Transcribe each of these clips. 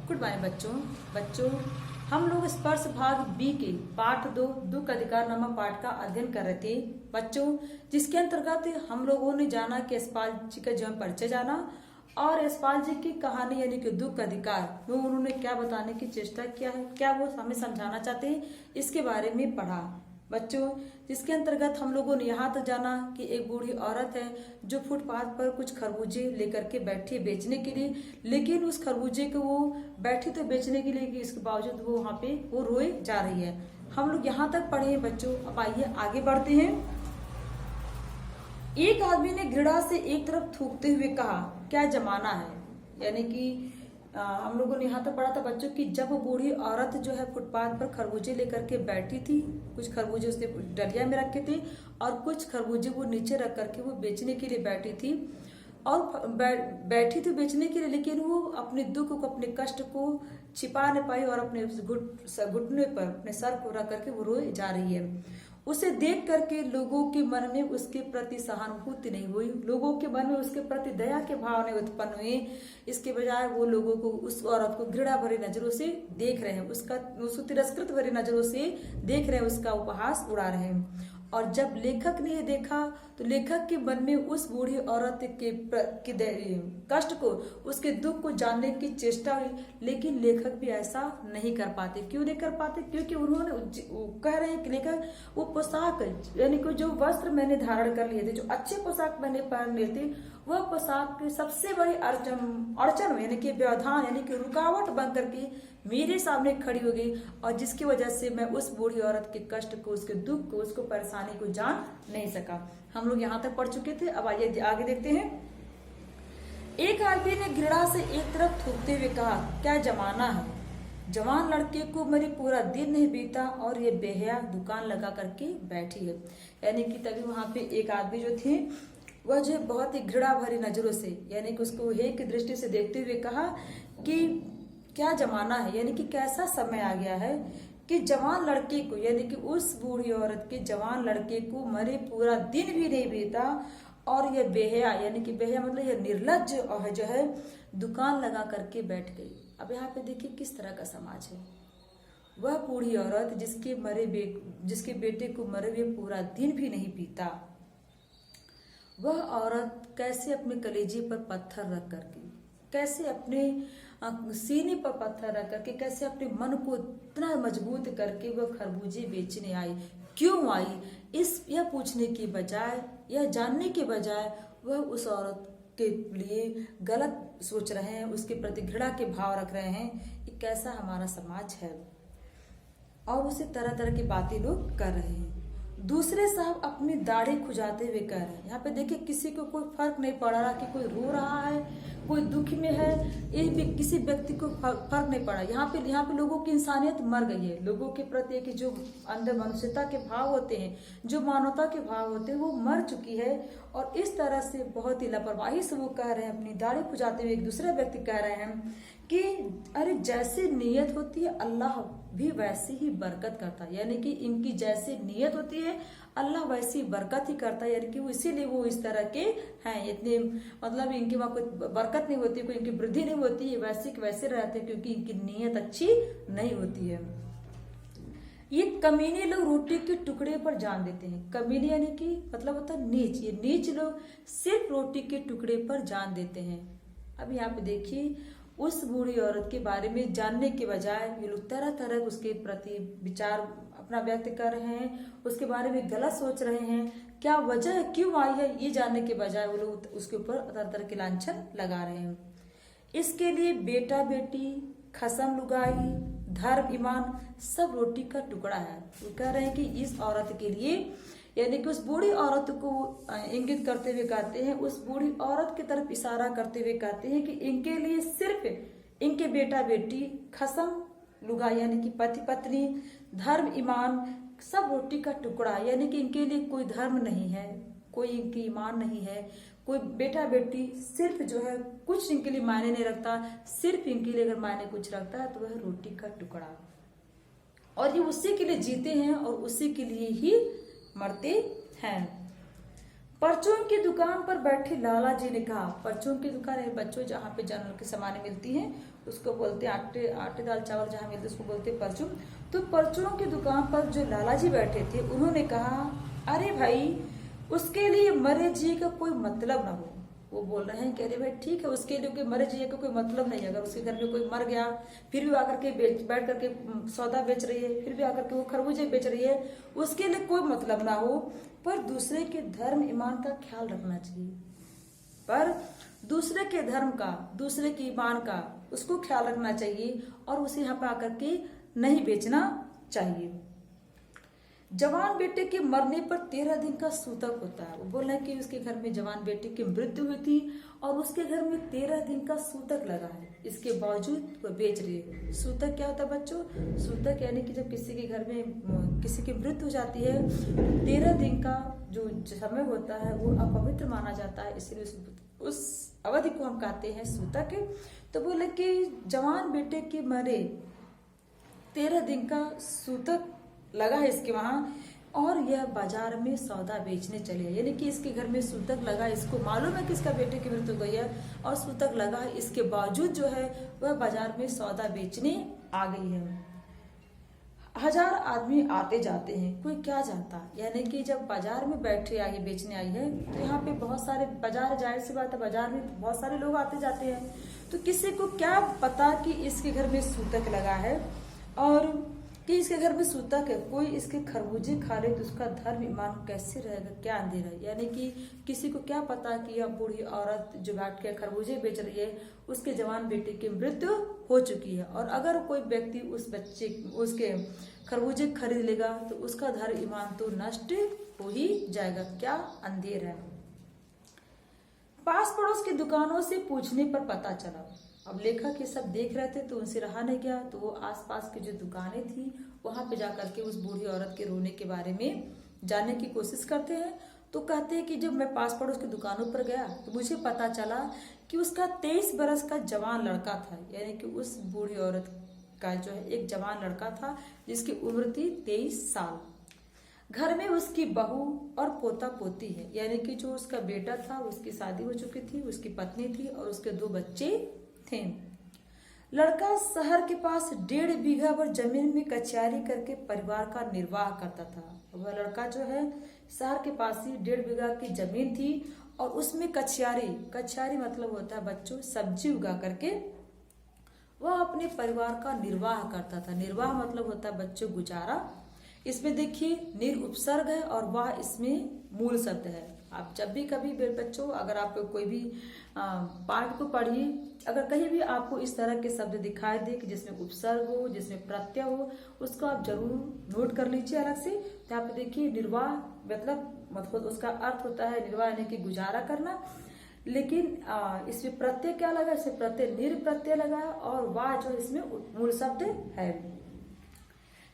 Good morning बच्चों हम लोग स्पर्श भाग बी के पाठ 2 दुख अधिकार नामक पाठ का अध्ययन कर रहे थे बच्चों, जिसके अंतर्गत हम लोगों ने जाना कि यशपाल जी का जीवन परिचय जाना और यशपाल जी की कहानी यानी कि दुख अधिकार में उन्होंने क्या बताने की चेष्टा किया है, क्या वो हमें समझाना चाहते हैं, इसके बारे में पढ़ा बच्चों। जिसके अंतर्गत हम लोगों ने यहाँ तक जाना कि एक बूढ़ी औरत है जो फुटपाथ पर कुछ खरबूजे लेकर के बैठी है बेचने के लिए, लेकिन उस खरबूजे को वो बैठी तो बेचने के लिए कि इसके बावजूद वो वहाँ पे वो रोए जा रही है। हम लोग यहाँ तक पढ़े हैं बच्चों। अब आइए आगे बढ़ते हैं। एक आदमी ने घृणा से एक तरफ थूकते हुए कहा, क्या जमाना है। यानी कि हम लोगों ने यहाँ तक पढ़ा था बच्चों कि जब वो बूढ़ी औरत जो है फुटपाथ पर खरबूजे लेकर के बैठी थी, कुछ खरबूजे उसने डलिया में रखे थे और कुछ खरबूजे वो नीचे रख करके वो बेचने के लिए बैठी थी और बैठी थी बेचने के लिए, लेकिन वो अपने दुख को अपने कष्ट को छिपा नहीं पाई और अपने घुटने पर अपने सर को रख करके वो रोए जा रही है। उसे देख करके लोगों के मन में उसके प्रति सहानुभूति नहीं हुई, लोगों के मन में उसके प्रति दया के भाव नहीं उत्पन्न हुए। इसके बजाय वो लोगों को उस औरत को घृणा भरी नजरों से देख रहे हैं, उसको तिरस्कृत भरी नजरों से देख रहे हैं, उसका उपहास उड़ा रहे हैं। और जब लेखक ने ये देखा तो लेखक के मन में उस बूढ़ी औरत के कष्ट को, उसके दुख को जानने की चेष्टा हुई, लेकिन लेखक भी ऐसा नहीं कर पाते। क्यों नहीं कर पाते? क्योंकि उन्होंने कह रहे हैं कि लेखक वो पोशाक यानी कि जो वस्त्र मैंने धारण कर लिए थे, जो अच्छे पोशाक मैंने पहन लिए थे, वह पोशाक की सबसे बड़ी अड़चन यानी कि व्यवधान यानी कि रुकावट बन करके मेरे सामने खड़ी हो गई, और जिसकी वजह से मैं उस बूढ़ी औरत के कष्ट को, उसके दुख को, उसको परेशानी को जान नहीं सका। हम लोग यहाँ तक पढ़ चुके थे। अब आइए आगे देखते हैं। एक आदमी ने घृणा से एक तरफ थूकते हुए कहा, क्या जमाना है। जवान लड़के को मेरी पूरा दिन नहीं बीता और ये बेहया दुकान लगा करके बैठी है। यानी कि तभी वहां पे एक आदमी जो थे वह जो बहुत ही घृणा भरी नजरों से यानी कि उसको हे की दृष्टि से देखते हुए कहा कि क्या जमाना है, यानी कि कैसा समय आ गया है कि जवान लड़के को यानी कि उस बूढ़ी औरत के जवान लड़के को मरे पूरा दिन भी नहीं बीता और यह बेहया यानी कि बेहया मतलब यह निर्लज्ज और जो है दुकान लगा करके बैठ गई। अब यहाँ पे देखिए किस तरह का समाज है। वह बूढ़ी औरत जिसके बेटे को मरे हुए पूरा दिन भी नहीं बीता, वह औरत कैसे अपने कलेजे पर पत्थर रख करके, कैसे अपने सीने पर पत्थर रख करके, कैसे अपने मन को इतना मजबूत करके वह खरबूजे बेचने आई। क्यों आई, यह पूछने की बजाय, यह जानने के बजाय वह उस औरत के लिए गलत सोच रहे हैं, उसके प्रति घृणा के भाव रख रहे हैं। ये कैसा हमारा समाज है। और उसे तरह तरह की बातें लोग कर रहे हैं। दूसरे साहब अपनी दाढ़ी खुजाते हुए कह रहे हैं। यहाँ पे देखिए किसी को कोई फर्क नहीं पड़ रहा कि कोई रो रहा है, कोई दुख में है, ये किसी व्यक्ति को फर्क नहीं पड़ा। यहाँ पे लोगों की इंसानियत मर गई है। लोगों के प्रति कि जो अंदर मनुष्यता के भाव होते हैं, जो मानवता के भाव होते हैं, वो मर चुकी है। और इस तरह से बहुत ही लापरवाही से वो कह रहे हैं, अपनी दाढ़ी खुजाते हुए एक दूसरे व्यक्ति कह रहे हैं कि अरे जैसी नीयत होती है अल्लाह भी वैसी ही बरकत करता है। यानी कि इनकी जैसी नीयत होती है अल्लाह वैसी बरकत ही करता है। यानी कि वो इसीलिए वो इस तरह के हैं, इतने मतलब इनकी वहाँ कोई बरकत नहीं होती, कोई इनकी वृद्धि नहीं होती है, वैसे के वैसे रहते हैं क्योंकि इनकी नीयत अच्छी नहीं होती है। ये कमीने लोग रोटी के टुकड़े पर जान देते हैं। कमीने यानी कि मतलब होता है नीच। ये नीच लोग सिर्फ रोटी के टुकड़े पर जान देते हैं। अब यहाँ पे देखिए उस बूढ़ी औरत के बारे में जानने के बजाय ये लोग तरह तरह उसके प्रति विचार अपना व्यक्त कर रहे हैं, उसके बारे में गलत सोच रहे हैं। क्या वजह क्यों आई है ये जानने के बजाय वो लोग उसके ऊपर तरह तरह के लांछन लगा रहे हैं। इसके लिए बेटा बेटी, खसम लुगाई, धर्म ईमान सब रोटी का टुकड़ा है। वो कह रहे हैं कि इस औरत के लिए यानी कि उस बूढ़ी औरत को इंगित करते हुए कहते हैं, उस बूढ़ी औरत की तरफ इशारा करते हुए कहते हैं कि इनके लिए सिर्फ इनके बेटा बेटी, खसम लुगाई यानी कि पति पत्नी, धर्म ईमान सब रोटी का टुकड़ा। यानी कि इनके लिए कोई धर्म नहीं है, कोई इनकी ईमान नहीं है, कोई बेटा बेटी सिर्फ जो है कुछ इनके लिए मायने नहीं रखता। सिर्फ इनके लिए अगर मायने कुछ रखता है तो वह रोटी का टुकड़ा। और ये उसी के लिए जीते हैं और उसी के लिए ही मरते हैं। परचून की दुकान पर बैठे लाला जी ने कहा, परचून की दुकान है बच्चों जहाँ पे जानवर की सामानें मिलती हैं उसको बोलते हैं, आटे दाल चावल जहाँ मिलते हैं उसको बोलते हैं परचून। तो परचून की दुकान पर जो लाला जी बैठे थे उन्होंने कहा, अरे भाई उसके लिए मरे जी का कोई मतलब ना हो। वो बोल रहे हैं कि अरे भाई ठीक है, उसके लिए मरे जी का कोई मतलब नहीं है। अगर उसके घर में कोई मर गया फिर भी आकर के बैठ करके सौदा बेच रही है, फिर भी आकर के वो खरबूजे बेच रही है, उसके लिए कोई मतलब ना हो। पर दूसरे के धर्म ईमान का ख्याल रखना चाहिए, पर दूसरे के धर्म का, दूसरे के ईमान का उसको ख्याल रखना चाहिए और उसे यहाँ पे आकर के नहीं बेचना चाहिए। जवान बेटे के मरने पर 13 दिन का सूतक होता है। वो बोल रहे हैं कि उसके घर में जवान बेटे की मृत्यु हुई थी और उसके घर में 13 दिन का सूतक लगा है, इसके बावजूद वो बेच रही है। सूतक क्या होता है बच्चों? सूतक यानी कि जब किसी के घर में किसी की मृत्यु हो जाती है, 13 दिन का जो समय होता है वो अपवित्र माना जाता है, इसलिए उस अवधि को हम कहते हैं सूतक। तो बोले कि जवान बेटे के मरे 13 दिन का सूतक लगा है इसके वहां और यह बाजार में सौदा बेचने चले, यानी कि इसके घर में सूतक लगा, इसको मालूम है कि इसका बेटे की मृत्यु हो गई है और सूतक लगा है, इसके बावजूद जो है वह बाजार में सौदा बेचने आ गई है। 1000 आदमी आते जाते हैं, कोई क्या जानता, यानी कि जब बाजार में बैठे आई बेचने आई है तो यहाँ पे बहुत सारे बाजार, जाहिर सी बात है बाजार में बहुत सारे लोग आते जाते हैं, तो किसी को क्या पता कि इसके घर में सूतक लगा है और कि इसके घर में सूतक है, कोई इसके खरबूजे खा ले तो उसका धर्म ईमान कैसे रहेगा, क्या अंधेरा है। यानी कि किसी को क्या पता कि यह बूढ़ी औरत जो बैठ के खरबूजे बेच रही है उसके जवान बेटे की मृत्यु हो चुकी है, और अगर कोई व्यक्ति उस बच्चे उसके खरबूजे खरीद लेगा तो उसका धर्म ईमान तो नष्ट हो ही जाएगा, क्या अंधेर है। पास पड़ोस की दुकानों से पूछने पर पता चला, अब लेखक ये सब देख रहे थे तो उनसे रहा नहीं गया, तो वो आसपास की जो दुकानें थी वहां पे जाकर के उस बूढ़ी औरत के रोने के बारे में जानने की कोशिश करते हैं। तो कहते हैं कि जब मैं पास पड़ोस की दुकानों पर गया तो मुझे पता चला कि उसका 23 बरस का जवान लड़का था, यानी कि उस बूढ़ी औरत का जो है एक जवान लड़का था जिसकी उम्र थी 23 साल। घर में उसकी बहू और पोता पोती है, यानी कि जो उसका बेटा था उसकी शादी हो चुकी थी, उसकी पत्नी थी और उसके 2 बच्चे थे। लड़का शहर के पास 1.5 बीघा पर जमीन में कचहरी करके परिवार का निर्वाह करता था। वह लड़का जो है शहर के पास ही 1.5 बीघा की जमीन थी और उसमें कचहरी मतलब होता है बच्चों सब्जी उगा करके वह अपने परिवार का निर्वाह करता था। निर्वाह मतलब होता है बच्चों गुजारा। इसमें देखिए निर उपसर्ग है और वह इसमें मूल शब्द है। आप जब भी कभी बच्चों अगर आप कोई भी पाठ को पढ़िए, अगर कहीं भी आपको इस तरह के शब्द दिखाई दे कि जिसमें उपसर्ग हो, जिसमें प्रत्यय हो, उसको आप जरूर नोट कर लीजिए अलग से। तो आप देखिए निर्वाह मतलब उसका अर्थ होता है निर्वाह यानी कि गुजारा करना, लेकिन इसमें प्रत्यय क्या लगा, इसमें प्रत्यय निर प्रत्यय लगा और वाह जो इसमें मूल शब्द है।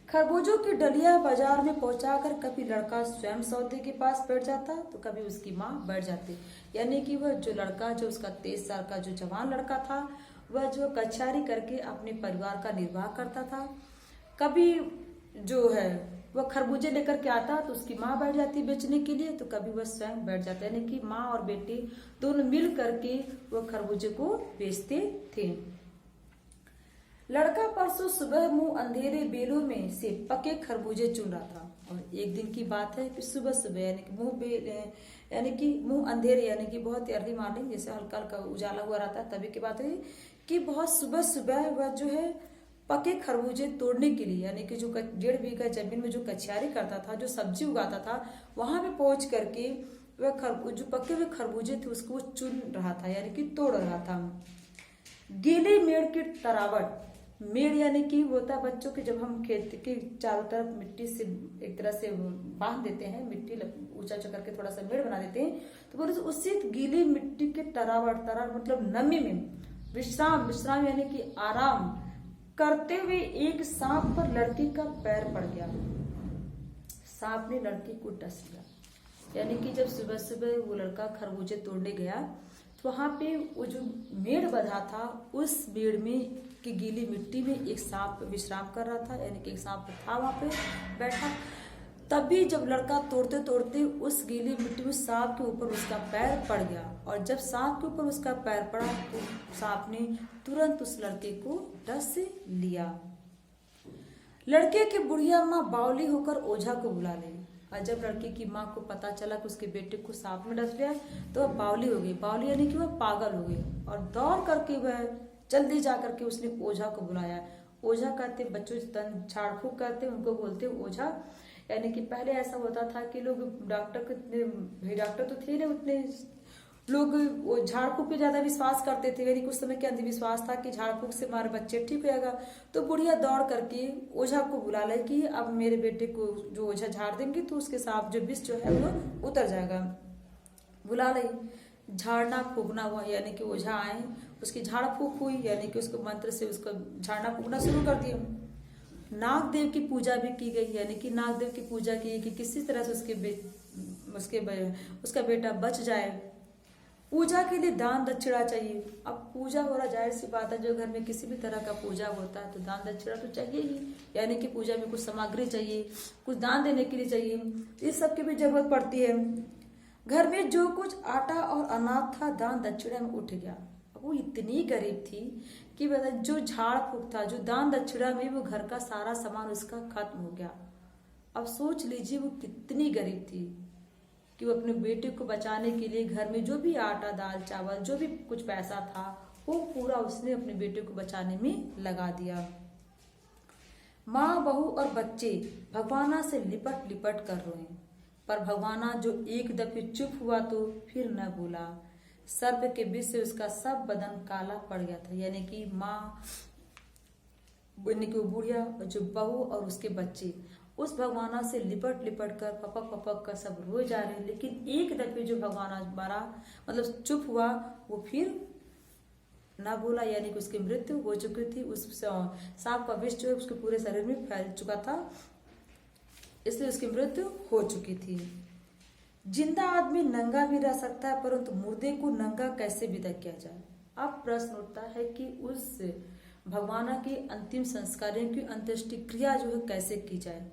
खरबूजों की डलिया बाजार में पहुंचाकर कभी लड़का स्वयं सौदे के पास बैठ जाता तो कभी उसकी माँ बैठ जाती, यानी कि वह जो लड़का जो उसका 23 साल का जो जवान लड़का था वह जो कचहरी करके अपने परिवार का निर्वाह करता था। कभी जो है वह खरबूजे लेकर के आता तो उसकी माँ बैठ जाती बेचने के लिए, तो कभी वह स्वयं बैठ जाता, यानी कि माँ और बेटी दोनों मिल करके वह खरबूजे को बेचते थे। लड़का परसों सुबह मुंह अंधेरे बेलों में से पके खरबूजे चुन रहा था, और एक दिन की बात है कि सुबह सुबह यानी कि मुंह अंधेरे यानी कि बहुत अर्ली मॉर्निंग, जैसे हल्का हल्का उजाला हुआ रहता है तभी की बात है कि बहुत सुबह सुबह वह जो है पके खरबूजे तोड़ने के लिए, यानी कि जो 1.5 बीघा जमीन में जो कचहरी करता था, जो सब्जी उगाता था, वहां पे पहुंच करके वह जो पके हुए खरबूजे थे उसको चुन रहा था, यानी कि तोड़ रहा था। गीले मेड़ की तरावट, मेड़ यानी कि होता है बच्चों के जब हम खेत के चारों तरफ मिट्टी से एक तरह से बांध देते हैं, मिट्टी ऊंचा ऊंचा करके थोड़ा सा मेड़ बना देते हैं, तो बोले उसी गीली मिट्टी के तरावट मतलब नमी में विश्राम यानी कि आराम करते हुए एक सांप पर लड़की का पैर पड़ गया। सांप ने लड़की को डस लिया, यानी कि जब सुबह सुबह वो लड़का खरबूजे तोड़ने गया तो वहां पे वो जो मेड़ बंधा था उस मेड़ में की गीली मिट्टी में एक सांप विश्राम कर रहा था, यानी कि एक सांप था वहां पे बैठा। तभी जब लड़का तोड़ते तोड़ते उस गीली मिट्टी में सांप के ऊपर उसका पैर पड़ गया, और जब सांप के ऊपर उसका पैर पड़ा तो सांप ने तुरंत उस लड़के को डस लिया। लड़के की बुढ़िया माँ बावली होकर ओझा को बुला ली, और जब लड़के की माँ को पता चला कि उसके बेटे को सांप ने डस लिया तो वह बावली हो गई। बावली यानी कि वह पागल हो गई, और दौड़ करके वह जल्दी जा करके उसने ओझा को बुलाया। ओझा कहते बच्चों तन झाड़ फूक करते, उनको बोलते ओझा। यानी कि पहले ऐसा होता था कि लोग डॉक्टर तो थे नहीं उतने, लोग वो झाड़ फूक पे ज्यादा विश्वास करते थे। यानी कुछ समय के अंधविश्वास था कि झाड़ फूक से हमारे बच्चे ठीक हो जाएगा। तो बुढ़िया दौड़ करके ओझा को बुला ले कि अब मेरे बेटे को जो ओझा झाड़ देंगे तो उसके सांप जो विष जो है वो उतर जाएगा। बुला ले, झाड़ना फूकना हुआ, यानी कि ओझा आए, उसकी झाड़ फूक हुई, यानी कि उसको मंत्र से उसको झाड़ना फूकना शुरू कर दिया। नागदेव की पूजा भी की गई, यानी कि नागदेव की पूजा की कि किसी तरह से उसका बेटा बच जाए। पूजा के लिए दान दक्षिणा चाहिए। अब पूजा हो रहा, जाहिर सी बात है, जो घर में किसी भी तरह का पूजा होता है तो दान दक्षिणा तो चाहिए ही, यानी कि पूजा में कुछ सामग्री चाहिए, कुछ दान देने के लिए चाहिए, इस सब की भी जरूरत पड़ती है। घर में जो कुछ आटा और अनाज था दान दक्षिणा में उठ गया। अब वो इतनी गरीब थी कि जो झाड़ फूक था, जो दान दक्षिणा में, वो घर का सारा सामान उसका खत्म हो गया। अब सोच लीजिए वो कितनी गरीब थी कि वो अपने बेटे को बचाने के लिए घर में जो भी आटा दाल चावल जो भी कुछ पैसा था वो पूरा उसने अपने बेटे को बचाने में लगा दिया। माँ बहू और बच्चे भगवाना से लिपट लिपट कर रोए, पर भगवाना जो एक दफे चुप हुआ तो फिर न बोला। सर्प के विष से उसका सब बदन काला पड़ गया था। यानी कि माँ, यानी कि बुढ़िया, जो बहू और उसके बच्चे उस भगवाना से लिपट लिपट कर पपक पपक कर सब रोए जा रहे हैं, लेकिन एक दफे जो भगवाना मारा मतलब चुप हुआ वो फिर ना बोला। यानी कि उसकी मृत्यु हो चुकी थी, उस सांप का विष जो है उसके पूरे शरीर में फैल चुका था, इसलिए उसकी मृत्यु हो चुकी थी। जिंदा आदमी नंगा भी रह सकता है, परंतु मुर्दे को नंगा कैसे विदा किया जाए। अब प्रश्न उठता है कि उस भगवाना के अंतिम संस्कारों की अंत्येष्टि क्रिया जो है कैसे की जाए,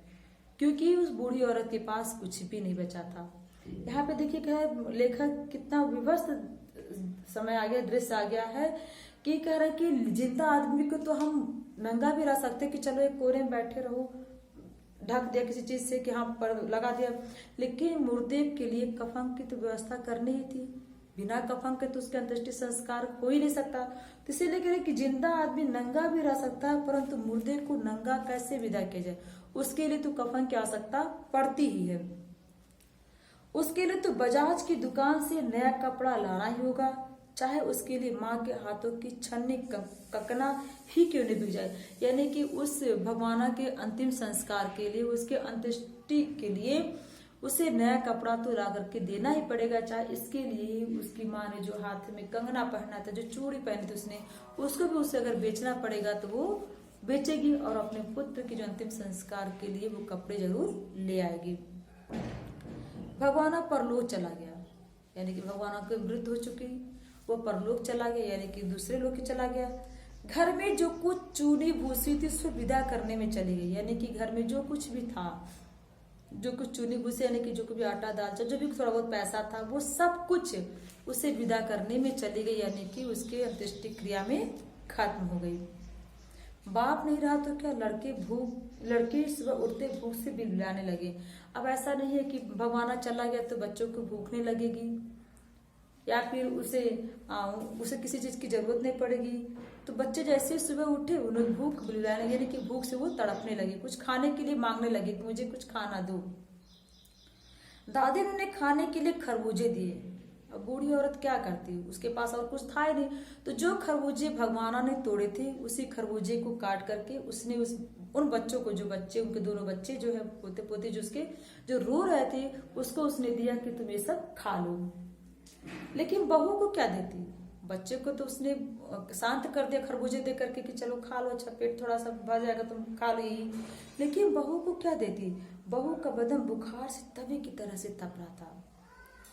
क्योंकि उस बूढ़ी औरत के पास कुछ भी नहीं बचा था। यहाँ पे देखिए क्या है, लेखक कितना विवस्त समय आ गया, दृश्य आ गया है कि कह रहा है कि जिंदा आदमी को तो हम नंगा भी रह सकते कि चलो एक कोरे में बैठे रहो, ढक दिया किसी चीज से कि हाँ पर लगा दिया, लेकिन मुर्दे के लिए कफन की तो व्यवस्था करनी ही थी। बिना कफन के तो उसके अंत्येष्टि संस्कार हो ही नहीं सकता। तो इसीलिए कह रहे कि जिंदा आदमी नंगा भी रह सकता है, परंतु मुर्दे को नंगा कैसे विदा किया जाए, उसके लिए तो कफन की आवश्यकता पड़ती ही है। उसके लिए तो बजाज की दुकान से नया कपड़ा लाना ही होगा, चाहे उसके लिए माँ के हाथों की छन्नी ककना ही क्यों नहीं बिक जाए। यानी कि उस भगवाना के अंतिम संस्कार के लिए, उसके अंत्येष्टि के लिए उसे नया कपड़ा तो ला करके देना ही पड़ेगा, चाहे इसके लिए उसकी माँ ने जो हाथ में कंगना पहना था, जो चूड़ी पहनी थी उसने, उसको भी उसे अगर बेचना पड़ेगा तो वो बेचेगी और अपने पुत्र के जो अंतिम संस्कार के लिए वो कपड़े जरूर ले आएगी। भगवाना परलोक चला गया, यानी कि भगवाना की मृत्यु हो चुकी, वो परलोक चला गया, यानी कि दूसरे लोक चला गया। घर में जो कुछ चूनी भूसी थी उसको विदा करने में चली गई, यानी कि घर में जो कुछ भी था, जो कुछ चूनी भूसी यानी कि जो भी आटा दाल जो भी थोड़ा बहुत पैसा था वो सब कुछ उसे विदा करने में चली गई, यानी कि उसके अंत्येष्टि क्रिया में खत्म हो गई। बाप नहीं रहा तो क्या, लड़के सुबह उठते भूख से बिलबिलाने लगे। अब ऐसा नहीं है कि भगवाना चला गया तो बच्चों को भूखने लगेगी या फिर उसे किसी चीज की जरूरत नहीं पड़ेगी। तो बच्चे जैसे सुबह उठे उन्हें भूख बिलबिलाने लगे, यानी कि भूख से वो तड़पने लगे, कुछ खाने के लिए मांगने लगे कि मुझे कुछ खाना दो। दादी ने उन्हें खाने के लिए खरबूजे दिए। अब बूढ़ी औरत क्या करती, उसके पास और कुछ था ही नहीं, तो जो खरबूजे भगवाना ने तोड़े थे उसी खरबूजे को काट करके उसने उन बच्चों को, जो बच्चे उनके दोनों बच्चे जो है पोते पोते जो उसके जो रो रहे थे उसको उसने दिया कि तुम ये सब खा लो। लेकिन बहू को क्या देती, बच्चे को तो उसने शांत कर दिया खरबूजे दे करके कि चलो खा लो, अच्छा पेट थोड़ा सा भर जाएगा तुम खा लो यही। लेकिन बहू को क्या देती, बहू का बदन बुखार से तवे की तरह से तप रहा था।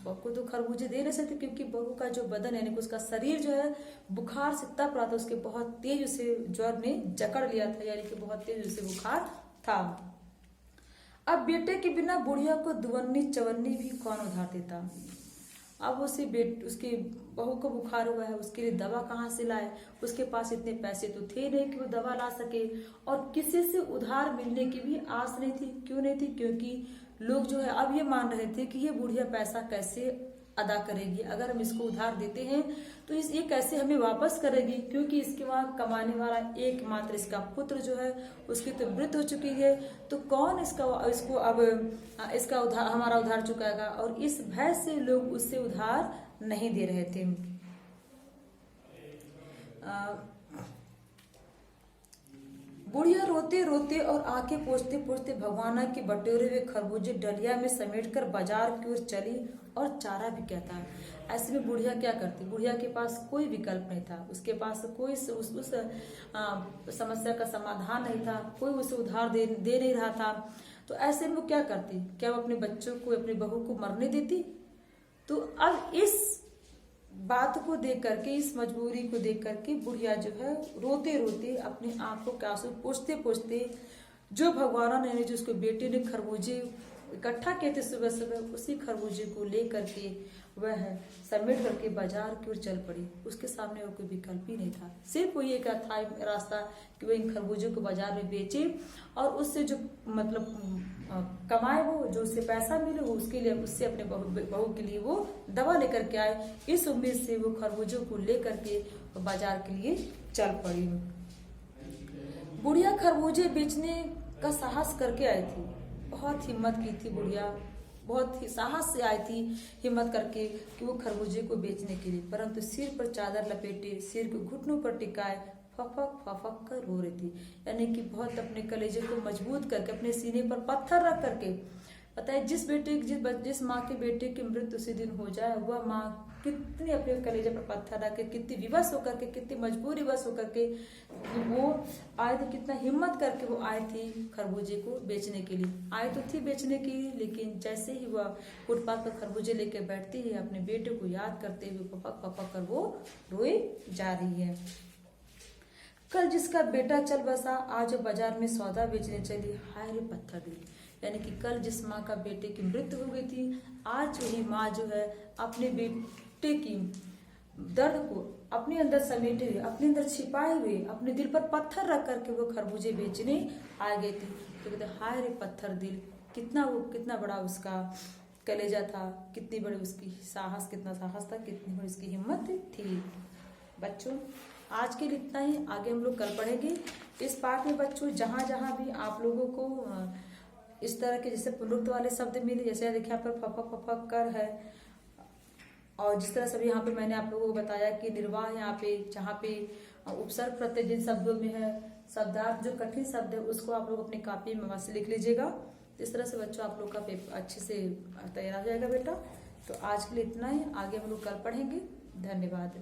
बहू को तो खरबूजे दे नहीं सकते क्योंकि बहू का जो बदन यानी कि उसका शरीर जो है बुखार से तप रहा था, उसके बहुत तेज उसे ज्वर ने जकड़ लिया था, यानी कि बहुत तेज उसे बुखार था। अब बेटे के बिना बुढ़िया को दुवन्नी चवन्नी भी कौन उधार देता। अब उसकी बहू को बुखार हुआ है, उसके लिए दवा कहाँ से लाए। उसके पास इतने पैसे तो थे नहीं कि वो दवा ला सके, और किसी से उधार मिलने की भी आस नहीं थी। क्यों नहीं थी? क्योंकि लोग जो है अब ये मान रहे थे कि ये बुढ़िया पैसा कैसे अदा करेगी। अगर हम इसको उधार देते हैं तो ये कैसे हमें वापस करेगी, क्योंकि इसके वहाँ कमाने वाला एकमात्र इसका पुत्र जो है उसकी तो मृत्यु हो चुकी है। तो कौन इसको अब इसका उधार, हमारा उधार चुकाएगा। और इस भय से लोग उससे उधार नहीं दे रहे थे। बुढ़िया रोते रोते और आंखें पोंछते पोंछते भगवाना के बटोरे हुए खरबूजे डलिया में समेटकर बाजार की ओर चली, और चारा भी क्या था। ऐसे में बुढ़िया क्या करती। बुढ़िया के पास कोई विकल्प नहीं था, उसके पास कोई उस समस्या का समाधान नहीं था, कोई उसे उधार दे नहीं रहा था। तो ऐसे में वो क्या करती। क्या वो अपने बच्चों को, अपनी बहू को मरने देती। तो अब इस बात को देख करके, इस मजबूरी को देख करके बुढ़िया जो है रोते रोते अपनी आंखों के आंसू पोंछते पोंछते, जो भगवाना ने, जो उसके बेटे ने खरबूजे इकट्ठा किए थे सुबह सुबह, उसी खरबूजे को ले करके वह समेट करके बाजार की ओर चल पड़ी। उसके सामने वो कोई विकल्प ही नहीं था, सिर्फ वो ये क्या था रास्ता कि वो इन खरबूजों को बाजार में बेचे, और उससे जो मतलब कमाए, वो जो उससे पैसा मिले, वो उसके लिए, उससे अपने बहू के लिए वो दवा लेकर के आए। इस उम्मीद से वो खरबूजों को लेकर के बाजार के लिए चल पड़ी। बुढ़िया खरबूजे बेचने का साहस करके आई थी। बहुत हिम्मत की थी बुढ़िया, बहुत ही साहस से आई थी, हिम्मत करके कि वो खरबूजे को बेचने के लिए। परंतु सिर पर चादर लपेटे, सिर को घुटनों पर टिकाए फफक फफक कर रो रही थी। यानी कि बहुत अपने कलेजे को मजबूत करके, अपने सीने पर पत्थर रख करके। पता है, जिस माँ के बेटे की मृत्यु उसी दिन हो जाए, वह माँ कितनी अपने कलेजे पर पत्थर रख के, कितनी विवश होकर के, कितनी मजबूरी वश होकर के वो आए थे, कितना हिम्मत करके वो आए थी खरबूजे को बेचने के लिए। आए तो थी बेचने के लिए, लेकिन जैसे ही वह फुटपाथ पर खरबूजे लेके बैठती है, अपने बेटे को याद करते हुए पपक पपक कर वो रोई जा रही है। कल जिसका बेटा चल बसा, आज वो बाजार में सौदा बेचने चली, हाय रे पत्थर दिल। यानी कि कल जिस माँ का बेटे की मृत्यु हो गई थी, आज वही माँ जो है अपने बेटे की दर्द को अपने अंदर समेटे हुए, अपने अंदर छिपाए हुए, अपने दिल पर पत्थर रख करके वो खरबूजे बेचने आ गई थी। तो कहते हाय रे पत्थर दिल, कितना बड़ा उसका कलेजा था, कितनी बड़ी उसकी साहस, कितना साहस था, कितनी बड़ी उसकी हिम्मत थी। बच्चों, आज के लिए इतना ही, आगे हम लोग कल पढ़ेंगे। इस पाठ में बच्चों जहाँ जहाँ भी आप लोगों को इस तरह के जैसे पुनरुक्त वाले शब्द मिले, जैसे देखिए यहाँ पर फफक फफक कर है, और जिस तरह से यहाँ पे मैंने आप लोगों को बताया कि निर्वाह यहाँ पे, जहाँ पे उपसर्ग प्रत्यय जिन शब्दों में है, शब्दार्थ जो कठिन शब्द है उसको आप लोग अपनी कॉपी में वहां से लिख लीजिएगा। इस तरह से बच्चों आप लोग का पेपर अच्छे से तैयार हो जाएगा बेटा। तो आज के लिए इतना ही, आगे हम लोग कल पढ़ेंगे। धन्यवाद।